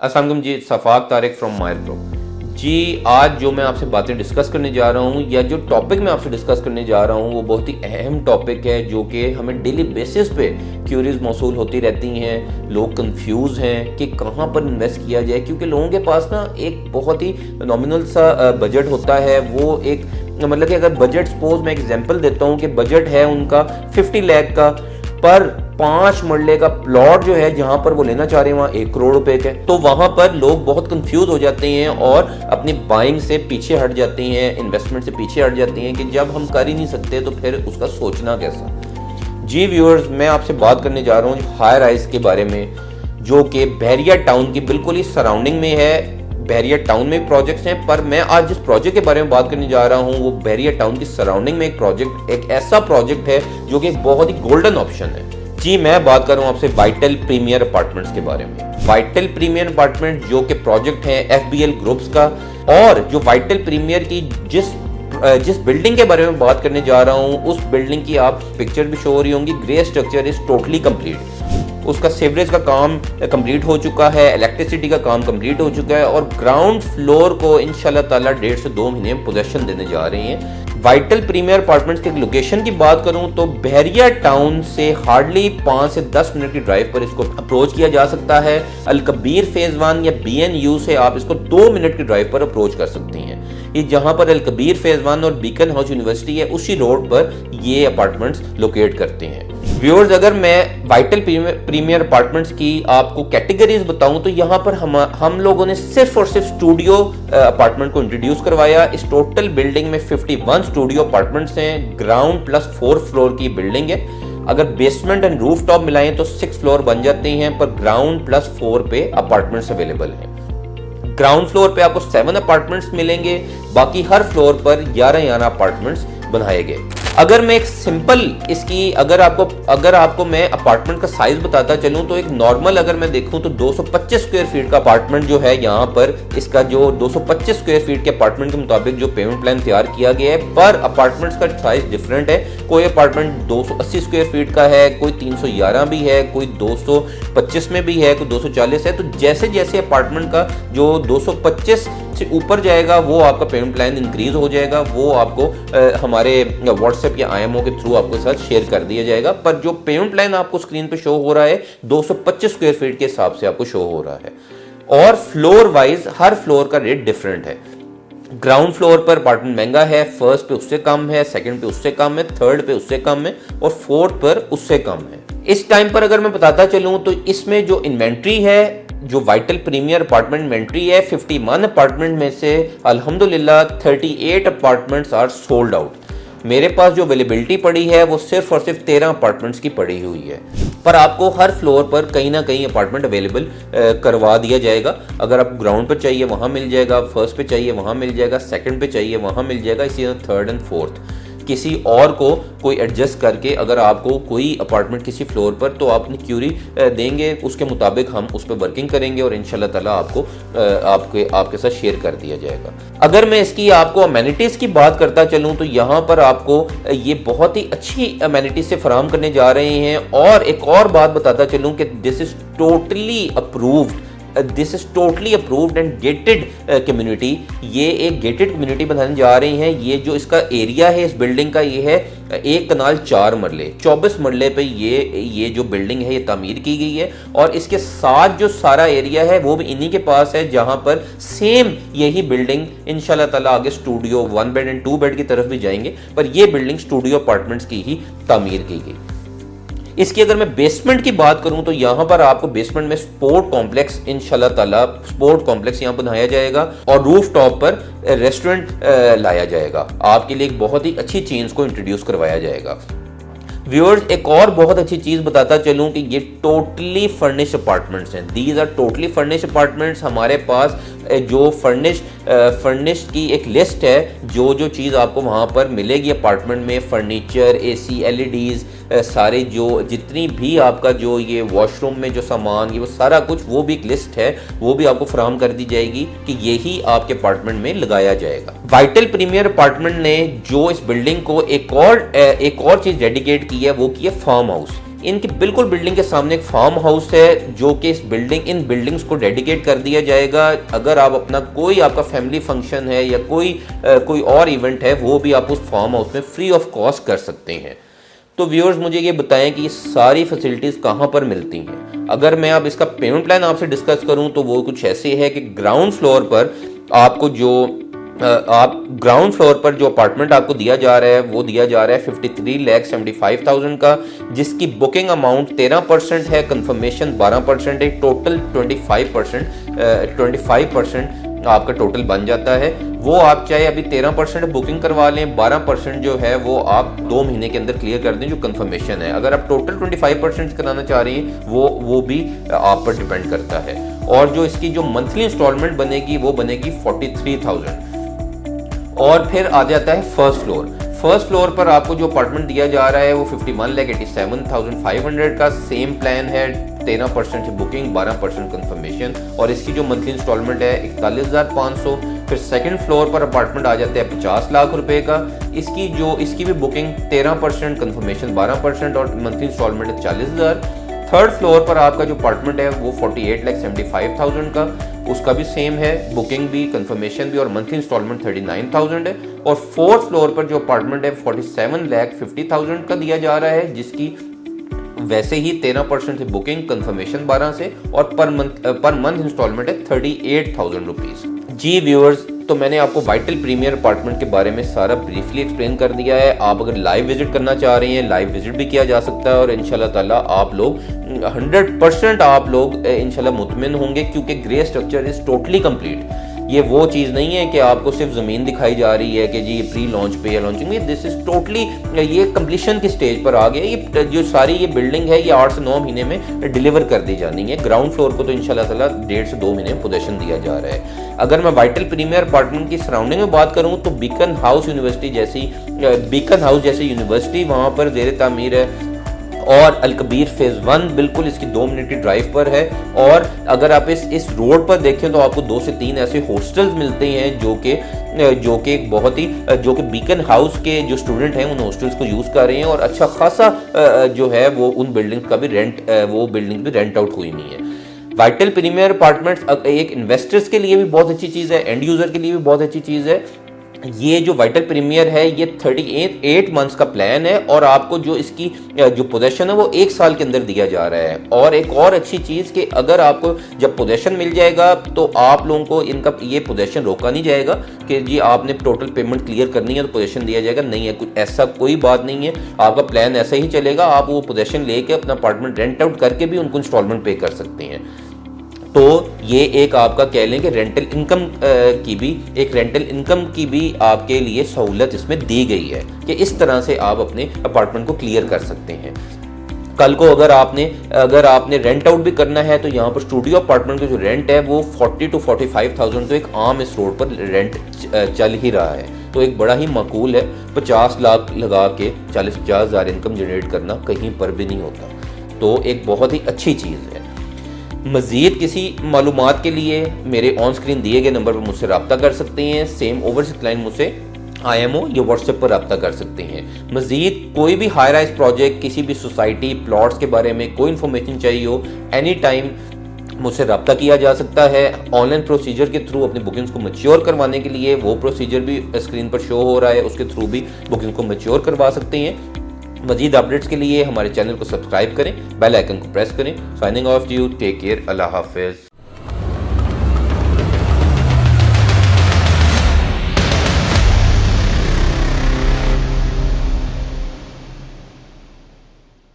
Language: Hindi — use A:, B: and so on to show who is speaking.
A: अस्सलाम वालेकुम जी, सफाक तारिक फ्रॉम मायर प्रो जी। आज जो मैं आपसे बातें डिस्कस करने जा रहा हूँ या जो टॉपिक मैं आपसे डिस्कस करने जा रहा हूँ वो बहुत ही अहम टॉपिक है जो कि हमें डेली बेसिस पे क्यूरीज मौसूल होती रहती हैं। लोग कंफ्यूज हैं कि कहाँ पर इन्वेस्ट किया जाए, क्योंकि लोगों के पास ना एक बहुत ही नॉमिनल सा बजट होता है। वो एक मतलब कि अगर बजट, सपोज मैं एग्जांपल देता हूँ कि बजट है उनका 50 लाख का, पर 5 मरले का प्लॉट जो है जहां पर वो लेना चाह रहे हैं वहां 1 करोड़ रुपए के, तो वहां पर लोग बहुत कंफ्यूज हो जाते हैं और अपनी बाइंग से पीछे हट जाते हैं, इन्वेस्टमेंट से पीछे हट जाते हैं कि जब हम कर ही नहीं सकते तो फिर उसका सोचना कैसा। जी व्यूअर्स, मैं आपसे बात करने जा रहा हूँ हाई राइज के बारे में, जो कि बहरिया टाउन की बिल्कुल ही सराउंडिंग में है। बहरिया टाउन में प्रोजेक्ट्स हैं, पर मैं आज जिस प्रोजेक्ट के बारे में बात करने जा रहा हूं वो बहरिया टाउन की सराउंडिंग में एक प्रोजेक्ट, एक ऐसा प्रोजेक्ट है जो कि एक बहुत ही गोल्डन ऑप्शन है। जी, मैं बात कर रहा हूं आपसे वाइटल प्रीमियर अपार्टमेंट्स के बारे में। वाइटल प्रीमियर अपार्टमेंट जो कि प्रोजेक्ट है FBL ग्रुप्स का, और जो वाइटल प्रीमियर की जिस बिल्डिंग के बारे में बात करने जा रहा हूं उस बिल्डिंग की आप पिक्चर भी शो हो रही होंगी। Grey structure is totally complete. उसका सीवरेज का काम कंप्लीट हो चुका है, इलेक्ट्रिसिटी का काम कंप्लीट हो चुका है, और ग्राउंड फ्लोर को इंशाल्लाह ताला 1.5 से 2 महीने में पोजेशन देने जा रहे हैं। वाइटल प्रीमियर अपार्टमेंट्स की लोकेशन की बात करूं तो बहरिया टाउन से हार्डली 5 से 10 मिनट की ड्राइव पर इसको अप्रोच किया जा सकता है। अलकबीर फेज 1 या BNU से आप इसको 2 मिनट की ड्राइव पर अप्रोच कर सकती हैं। ये जहां पर अलकबीर फेज 1 और बीकन हाउस यूनिवर्सिटी है उसी रोड पर ये अपार्टमेंट्स लोकेट करते हैं। व्यूअर्स, अगर मैं वाइटल प्रीमियर अपार्टमेंट्स की आपको कैटेगरीज बताऊं तो यहाँ पर हम लोगों ने सिर्फ और सिर्फ स्टूडियो अपार्टमेंट को इंट्रोड्यूस करवाया। इस टोटल बिल्डिंग में 51 स्टूडियो अपार्टमेंट्स हैं। ग्राउंड प्लस 4 फ्लोर की बिल्डिंग है। अगर बेसमेंट एंड रूफ टॉप मिलाएं तो 6 फ्लोर बन जाते हैं, पर ग्राउंड प्लस 4 पे अपार्टमेंट्स अवेलेबल हैं। ग्राउंड फ्लोर पे आपको 7 अपार्टमेंट्स मिलेंगे, बाकी हर फ्लोर पर 11 अपार्टमेंट्स बनाए गए। अगर मैं एक सिंपल इसकी अगर आपको मैं अपार्टमेंट का साइज बताता चलूं तो एक नॉर्मल अगर मैं देखूं तो 225 स्क्वायर फीट का अपार्टमेंट जो है, यहाँ पर इसका जो 225 स्क्वायर फीट के अपार्टमेंट के मुताबिक जो पेमेंट प्लान तैयार किया गया है, पर अपार्टमेंट्स का साइज डिफरेंट है। कोई अपार्टमेंट 280 स्क्वायर फीट का है, कोई 311 भी है, कोई 225 में भी है, कोई 240 है। तो जैसे जैसे अपार्टमेंट का जो 225 से ऊपर जाएगा वो आपका पेमेंट प्लान इंक्रीज हो जाएगा। वो आपको हमारे व्हाट्सएप या IMO के थ्रू आपके साथ शेयर कर दिया जाएगा। पर जो पेमेंट प्लान आपको स्क्रीन पे शो हो रहा है 225 स्क्वायर फीट के हिसाब से आपको शो हो रहा है, और फ्लोर वाइज हर फ्लोर का रेट डिफरेंट है। ग्राउंड फ्लोर पर अपार्टमेंट महंगा है, फर्स्ट पे उससे कम है, सेकंड पे उससे कम है, थर्ड पे उससे कम है, और फोर्थ पर उससे कम है। इस टाइम पर अगर मैं बताता चलूं तो इसमें जो इन्वेंट्री है, जो वाइटल प्रीमियर अपार्टमेंट इन्वेंट्री है, 51 अपार्टमेंट में से अल्हम्दुलिल्लाह 38 अपार्टमेंट्स आर सोल्ड आउट। मेरे पास जो अवेलेबिलिटी पड़ी है वो सिर्फ और सिर्फ 13 अपार्टमेंट्स की पड़ी हुई है, पर आपको हर फ्लोर पर कहीं ना कहीं अपार्टमेंट अवेलेबल करवा दिया जाएगा। अगर आप ग्राउंड पर चाहिए वहां मिल जाएगा, फर्स्ट पे चाहिए वहां मिल जाएगा, सेकंड पे चाहिए वहां मिल जाएगा, इसी तरह थर्ड एंड फोर्थ। किसी और को कोई एडजस्ट करके अगर आपको कोई अपार्टमेंट किसी फ्लोर पर, तो आप अपनी क्यूरी देंगे, उसके मुताबिक हम उस पर वर्किंग करेंगे और इंशाल्लाह ताला आपको आपके साथ शेयर कर दिया जाएगा। अगर मैं इसकी आपको अमेनिटीज की बात करता चलूं तो यहाँ पर आपको ये बहुत ही अच्छी अमेनिटीज से फराहम करने जा रहे हैं। और एक और बात बताता चलूं कि this is totally approved and gated community. ये एक गेटेड कम्युनिटी बनाने जा रही हैं। ये जो इसका एरिया है इस बिल्डिंग का, ये है 1 कनाल 4 मरले, 24 मरले पे ये जो बिल्डिंग है ये तामीर की गई है। और इसके साथ जो सारा एरिया है वो भी इन्हीं के पास है, जहां पर सेम यही बिल्डिंग इंशाल्लाह ताला आगे स्टूडियो 1 बेड एंड 2 बेड की तरफ भी जाएंगे, पर ये बिल्डिंग स्टूडियो अपार्टमेंट्स की ही तामीर की गई। इसकी अगर मैं बेसमेंट की बात करूं तो यहां पर आपको बेसमेंट में स्पोर्ट कॉम्प्लेक्स इंशाल्लाह ताला स्पोर्ट कॉम्प्लेक्स यहां बनाया जाएगा, और रूफ टॉप पर रेस्टोरेंट लाया जाएगा। आपके लिए एक बहुत ही अच्छी चेंज को इंट्रोड्यूस करवाया जाएगा। व्यूअर्स, एक और बहुत अच्छी चीज बताता चलूं कि ये टोटली फर्निश्ड अपार्टमेंट्स हैं। These are totally furnished apartments. हमारे पास जो फर्निश्ड की एक लिस्ट है, जो चीज़ आपको वहाँ पर मिलेगी अपार्टमेंट में, फर्नीचर, AC, LEDs, सारे जो जितनी भी आपका जो ये वॉशरूम में जो सामान ये वो सारा कुछ, वो भी एक लिस्ट है, वो भी आपको फराहम कर दी जाएगी कि यही आपके अपार्टमेंट में लगाया जाएगा। वाइटल प्रीमियर अपार्टमेंट ने जो इस बिल्डिंग को एक और चीज़ डेडिकेट की है, वो की है फार्म हाउस। इनकी बिल्कुल बिल्डिंग के सामने एक फार्म हाउस है जो कि इन बिल्डिंग्स को डेडिकेट कर दिया जाएगा। अगर आप अपना कोई आपका फैमिली फंक्शन है या कोई और इवेंट है, वो भी आप उस फार्म हाउस में फ्री ऑफ कॉस्ट कर सकते हैं। तो व्यूअर्स मुझे ये बताएं कि ये सारी फैसिलिटीज़ कहाँ पर मिलती हैं। अगर मैं अब इसका पेमेंट प्लान आपसे डिस्कस करूँ तो वो कुछ ऐसे है कि ग्राउंड फ्लोर पर जो अपार्टमेंट आपको दिया जा रहा है वो दिया जा रहा है 53,75,000 का, जिसकी बुकिंग अमाउंट 13% है, कंफर्मेशन 12% है, टोटल 25% आपका टोटल बन जाता है। वो आप चाहे अभी 13% बुकिंग करवा लें, 12% जो है वो आप 2 महीने के अंदर क्लियर कर दें जो कंफर्मेशन है। अगर आप टोटल 25% कराना चाह रही हैं वो भी आप पर डिपेंड करता है। और जो इसकी जो मंथली इंस्टॉलमेंट बनेगी वो बनेगी 43,000। और फिर आ जाता है फर्स्ट फ्लोर पर आपको जो अपार्टमेंट दिया जा रहा है वो 51,87,500 का सेम प्लान है। 13% से बुकिंग, 12% कंफर्मेशन, और इसकी जो मंथली इंस्टॉलमेंट है 41,500। फिर सेकंड फ्लोर पर अपार्टमेंट आ जाता है 50 लाख रुपए का। इसकी भी बुकिंग 13%, कंफर्मेशन 12% और मंथली इंस्टॉलमेंट है 40,000। थर्ड फ्लोर पर आपका जो अपार्टमेंट है वो 48,75,000 का, उसका भी सेम है, बुकिंग भी, कंफर्मेशन भी और मंथली इंस्टॉलमेंट 39,000 है। और फोर्थ फ्लोर पर जो अपार्टमेंट है 47,50,000 का दिया जा रहा है, जिसकी वैसे ही 13% से बुकिंग, कंफर्मेशन 12 से और पर मंथ इंस्टॉलमेंट है 38,000 रुपीज। जी व्यूअर्स, तो मैंने आपको वाइटल प्रीमियर अपार्टमेंट के बारे में सारा ब्रीफली एक्सप्लेन कर दिया है। आप अगर लाइव विजिट करना चाह रही हैं, लाइव विजिट भी किया जा सकता है और इंशाल्लाह ताला आप लोग 100% आप लोग इंशाल्लाह मुतमिन होंगे, क्योंकि grey structure is totally complete. ये वो चीज़ नहीं है कि आपको सिर्फ ज़मीन दिखाई जा रही है कि जी ये प्री लॉन्च पे या लॉन्चिंग में, दिस इज़ टोटली ये कंप्लीशन की स्टेज पर आ गया। ये जो सारी ये बिल्डिंग है ये 8 से 9 महीने में डिलीवर कर दी जानी है। ग्राउंड फ्लोर को तो इंशाल्लाह ताला 1.5 से 2 महीने में पोजेशन दिया जा रहा है। अगर मैं वाइटल प्रीमियर अपार्टमेंट की सराउंडिंग में बात करूँ तो बीकन हाउस जैसी यूनिवर्सिटी वहाँ पर ज़ेर तामीर है, और अलकबीर फेज़ 1 बिल्कुल इसकी 2 मिनट की ड्राइव पर है। और अगर आप इस रोड पर देखें तो आपको 2 से 3 ऐसे हॉस्टल्स मिलते हैं जो कि बीकन हाउस के जो स्टूडेंट हैं उन हॉस्टल्स को यूज़ कर रहे हैं, और अच्छा खासा जो है वो उन बिल्डिंग्स का भी बिल्डिंग भी रेंट आउट हुई नहीं है। वाइटल प्रीमियर अपार्टमेंट्स एक इन्वेस्टर्स के लिए भी बहुत अच्छी चीज़ है, एंड यूज़र के लिए भी बहुत अच्छी चीज़ है। ये जो वाइटल प्रीमियर है ये 38 मंथ्स का प्लान है, और आपको जो इसकी जो पोजेशन है वो 1 साल के अंदर दिया जा रहा है। और एक और अच्छी चीज़ कि अगर आपको जब पोजेशन मिल जाएगा तो आप लोगों को इनका ये पोजेशन रोका नहीं जाएगा कि जी आपने टोटल पेमेंट क्लियर करनी है तो पोजेशन दिया जाएगा, नहीं है, कुछ ऐसा कोई बात नहीं है। आपका प्लान ऐसा ही चलेगा, आप वो पोजेशन लेके अपना अपार्टमेंट रेंट आउट करके भी उनको इंस्टॉलमेंट पे कर सकते हैं। तो ये एक आपका कह लें कि रेंटल इनकम की भी आपके लिए सहूलत इसमें दी गई है कि इस तरह से आप अपने अपार्टमेंट को क्लियर कर सकते हैं। कल को अगर आपने रेंट आउट भी करना है तो यहाँ पर स्टूडियो अपार्टमेंट का जो रेंट है वो 40,000 to 45,000 तो एक आम इस रोड पर रेंट चल ही रहा है, तो एक बड़ा ही माकूल है। 50 लाख लगा के 40-50 हज़ार इनकम जनरेट करना कहीं पर भी नहीं होता, तो एक बहुत ही अच्छी चीज़ है। मज़ीद किसी मालूमात के लिए मेरे ऑन स्क्रीन दिए गए नंबर पर मुझसे रब्ता कर सकते हैं। सेम ओवरसीज क्लाइंट मुझसे IMO या व्हाट्सएप पर रब्ता कर सकते हैं। मज़ीद कोई भी हाई राइज प्रोजेक्ट, किसी भी सोसाइटी, प्लॉट्स के बारे में कोई इन्फॉर्मेशन चाहिए हो, एनी टाइम मुझसे रब्ता किया जा सकता है। ऑनलाइन प्रोसीजर के थ्रू अपनी बुकिंग्स को मैच्योर करवाने के लिए वो प्रोसीजर भी स्क्रीन पर शो हो रहा है, उसके थ्रू भी बुकिंग को मैच्योर करवा सकते हैं। मजीद अपडेट्स के लिए हमारे चैनल को सब्सक्राइब करें, बेल आइकन को प्रेस करें। Signing off you, take care, अल्लाह हाफिज़।